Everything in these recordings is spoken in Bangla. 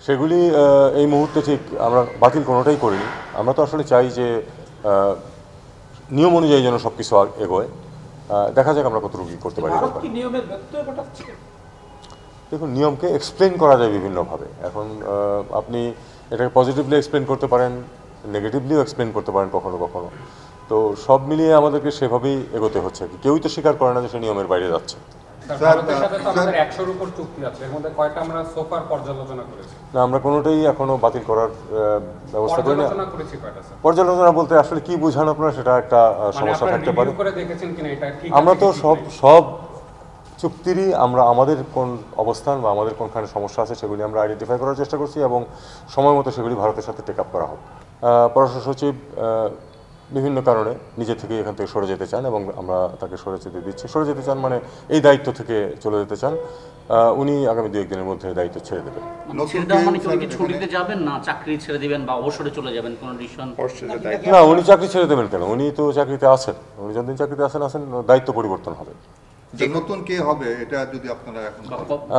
সেগুলি এই মুহূর্তে ঠিক আমরা বাতিল কোনোটাই করিনি। আমরা তো আসলে চাই যে নিয়ম অনুযায়ী যেন সব কিছু এগোয়। দেখা যাক আমরা কতটুকু কী করতে পারি। দেখুন, নিয়মকে এক্সপ্লেন করা যায় বিভিন্নভাবে। এখন আপনি এটাকে পজিটিভলি এক্সপ্লেন করতে পারেন, নেগেটিভলিও এক্সপ্লেন করতে পারেন কখনো কখনো। তো সব মিলিয়ে আমাদেরকে সেভাবেই এগোতে হচ্ছে। কেউই তো স্বীকার করে না যে সে নিয়মের বাইরে যাচ্ছে। না, আমরা কোনোটাই এখনো বাতিল করার ব্যবস্থা করি না। পর্যালোচনা বলতে আসলে কি বুঝান আপনারা, সেটা একটা সমস্যা থাকতে পারে। আমরা তো সব চুক্তিরই আমরা আমাদের কোন অবস্থান বা আমাদের কোনখানে সমস্যা আছে সেগুলি আমরা আইডেন্টিফাই করার চেষ্টা করছি এবং সময় মতো সেগুলি ভারতের সাথে টেক আপ করা হবে। পররাষ্ট্র সচিব বিভিন্ন কারণে নিজে থেকে এখান থেকে সরে যেতে চান এবং আমরা তাকে সরে যেতে দিচ্ছি। সরে যেতে চান মানে এই দায়িত্ব থেকে চলে যেতে চান। উনি আগামী 2-1 দিনের মধ্যে দায়িত্ব ছেড়ে দেবেন। ছুটিতে যাবেন না চাকরি ছেড়ে দিবেন বা অবসরে চলে যাবেন, কোন ডিসিশন? না, উনি চাকরি ছেড়ে দেবেন কেন? উনি তো চাকরিতে আছেন। উনি যতদিন চাকরিতে আছেন দায়িত্ব পরিবর্তন হবে। যে নতুন কে হবে এটা যদি আপনারা এখন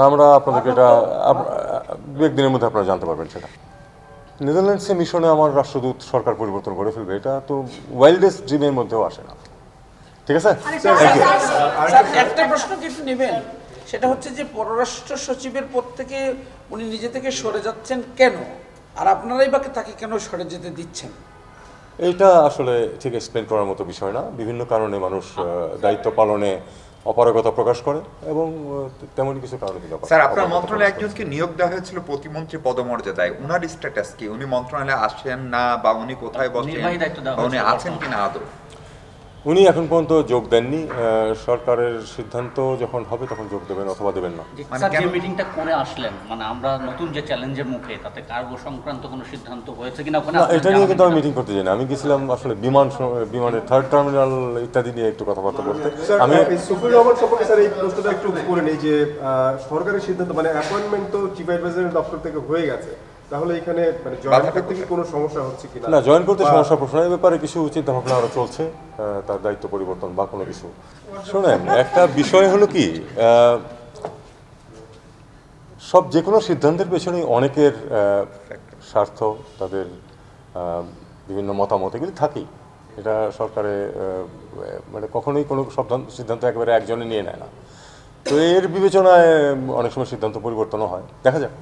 আমরা আপনাদেরকে এটা 2-1 দিনের মধ্যে আপনারা জানতে পারবেন সেটা। নেদারল্যান্ডসে মিশনে আমার রাষ্ট্রদূত সরকার পরিবর্তন করে ফেলবে, এটা তো ওয়াইল্ডেস্ট ড্রিমের মধ্যেও আসে না। ঠিক আছে, একটা প্রশ্ন কিছু নেবেন, সেটা হচ্ছে যে পররাষ্ট্র সচিবের পদ থেকে উনি নিজে থেকে সরে যাচ্ছেন কেন, আর আপনারাই বা তাকে কেন সরে যেতে দিচ্ছেন? এইটা আসলে ঠিক এক্সপ্লেন করার মতো বিষয় না। বিভিন্ন কারণে মানুষ দায়িত্ব পালনে অপারগতা প্রকাশ করে এবং তেমনই কিছু কারণে। স্যার, আপনার মন্ত্রণালয়ে একজনকে নিয়োগ দেওয়া হয়েছিল প্রতিমন্ত্রী পদমর্যাদায়, উনার স্ট্যাটাস কি? উনি মন্ত্রণালয়ে আসেন না বা উনি কোথায় বসেন, উনি আছেন কিনা আদৌ? উনি এখন পর্যন্ত যোগ দেননি। সরকারের সিদ্ধান্ত যখন হবে তখন যোগ দেবেন অথবা দেবেন না। যে মিটিংটা করে আসলেন, মানে আমরা নতুন যে চ্যালেঞ্জের মুখে, তাতে কার্গো সংক্রান্ত কোনো সিদ্ধান্ত হয়েছে কিনা ওখানে? এটা নিয়ে কিন্তু আমি মিটিং করতে যাই না। আমি গেছিলাম আসলে বিমানের 3rd টার্মিনাল ইত্যাদি নিয়ে একটু কথাবার্তা বলতে। আমি সুপ্রিম রহমান সম্পর্কে স্যার এই প্রশ্নটা একটু করে নেই যে সরকারের সিদ্ধান্ত মানে অ্যাপয়েন্টমেন্ট তো চিফ অ্যাডভাইজারের দপ্তর থেকে হয়ে গেছে, তাহলে এখানে মানে জয়েন করতে কি কোনো সমস্যা হচ্ছে কিনা? না, জয়েন করতে সমস্যা প্রশ্ন, এই ব্যাপারে কিছু চিন্তা ভাবনা আরো চলছে, তার দায়িত্ব পরিবর্তন বা কোনো কিছু। শোনেন, একটা বিষয় হলো কি, সব যে কোনো সিদ্ধান্তের পেছনেই অনেকের স্বার্থ, তাদের বিভিন্ন মতামত এগুলি থাকেই। এটা সরকারে মানে কখনোই কোনো সিদ্ধান্ত একেবারে একজনে নিয়ে নেয় না। তো এর বিবেচনায় অনেক সময় সিদ্ধান্ত পরিবর্তনও হয়, দেখা যাক।